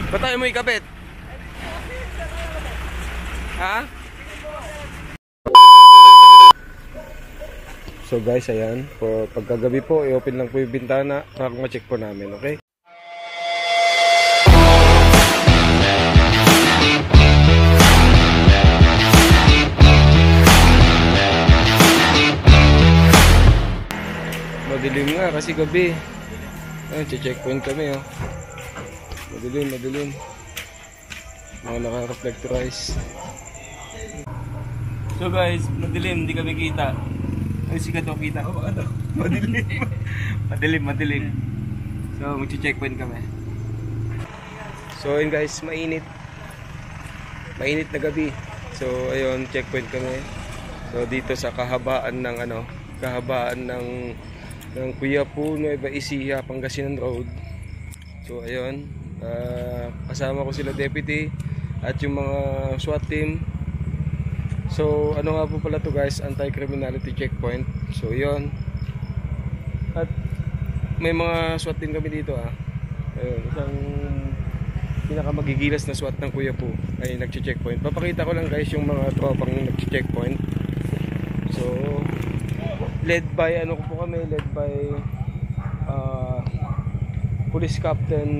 Ba't tayo mo ikabit? Ha? So guys, ayan. Pagkagabi po, i-open lang po yung bintana para ma-check po namin, okay? Madilim nga kasi gabi. Ayun, checkpoint kami, oh. Madilim. Mga naka-reflectorize. So guys, madilim, hindi kami kita. Ay, sikat ako kita. Oh, ano? Madilim. So, mag-checkpoint kami. So, ayun guys, mainit. Mainit na gabi. So, ayun, checkpoint kami. So, dito sa kahabaan ng Quiapo, Nueva Ecija, Pangasinan Road. So, ayun. Kasama ko sila deputy at yung mga SWAT team. So ano nga po pala to guys, anti-criminality checkpoint. So yun. At may mga SWAT team kami dito Ayun, isang pinakamagigilas na SWAT ng Quiapo ay nagche-checkpoint. Papakita ko lang guys yung mga tropang nagche-checkpoint. So led by Police Captain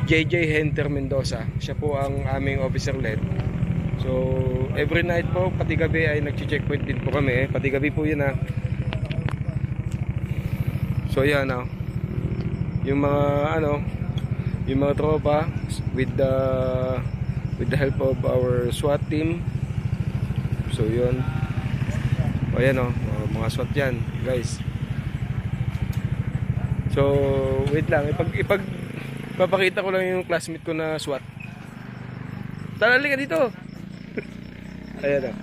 JJ Henter Mendoza. Siya po ang aming officer led. So every night po, pati gabi ay nagche-checkpoint din po kami. Pati gabi po yun So yan yung mga tropa with the help of our SWAT team. So yun. O yan mga SWAT yan guys. So wait lang, papakita ko lang yung classmate ko na SWAT. Talali ka dito. Ayan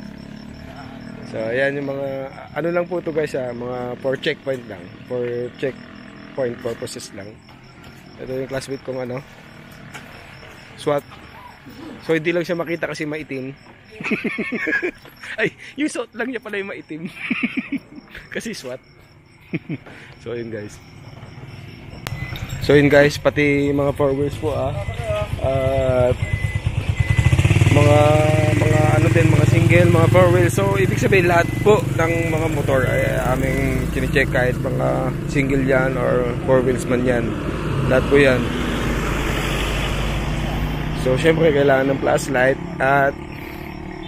So ayan yung mga ano lang po to guys mga for checkpoint lang, for checkpoint purposes lang. Ito yung classmate kong SWAT. So hindi lang siya makita kasi maitim. Ay, yung suot lang niya pala yung maitim. Kasi SWAT. So yun guys. So yun guys, pati mga four wheels po at mga single, mga four wheels. So ibig sabihin lahat po ng mga motor ay aming kine-check, kahit mga single yan or four wheels man yan. Lahat po yan. So syempre kailangan ng flashlight at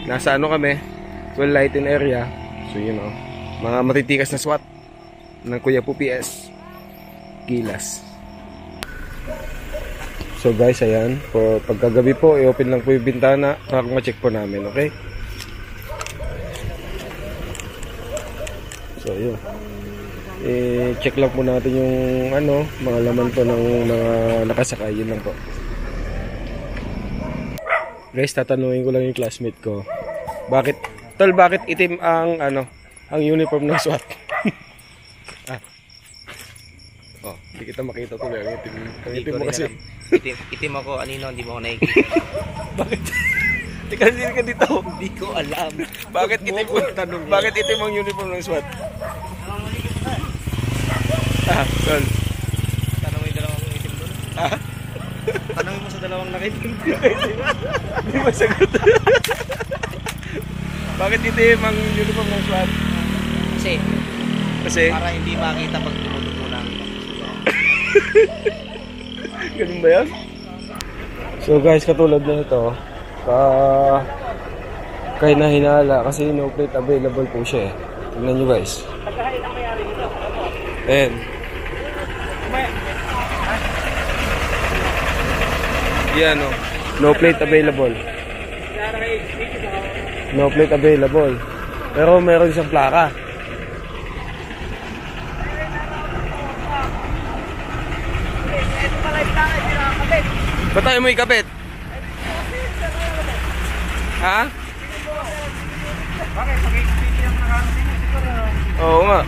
nasa kami, well lighted area. So you know, mga matitikas na SWAT ng Quiapo PS Gilas. So guys, ayan, pagkagabi po, i-open lang po yung bintana para ma-check po namin, okay? So yun, i-check lang po natin yung mga laman po ng mga nakasakay. Yun lang po guys. Tatanungin ko lang yung classmate ko, bakit itim ang uniform ng SWAT? Oh, hindi kita makita tuloy. Ang itim mo kasi. Itim ako, hindi mo ako nakikita. Bakit? Teka, hindi ka dito. Hindi ko alam. Bakit itim ang uniform ng SWAT? Tol. Tanongin mo yung dalawang itim doon. Tanongin mo sa dalawang nakitim. Hindi masagot. Bakit itim ang uniform ng SWAT? Kasi? Para hindi makita pag tumutupo lang. Ganun ba yan? So guys, katulad na ito, kaya nahinala kasi no plate available po siya Tingnan nyo guys. Ayan. Yan no plate available. No plate available. Pero meron siyang plaka. Ba't tayo mo ikabit? Ha? Oo nga.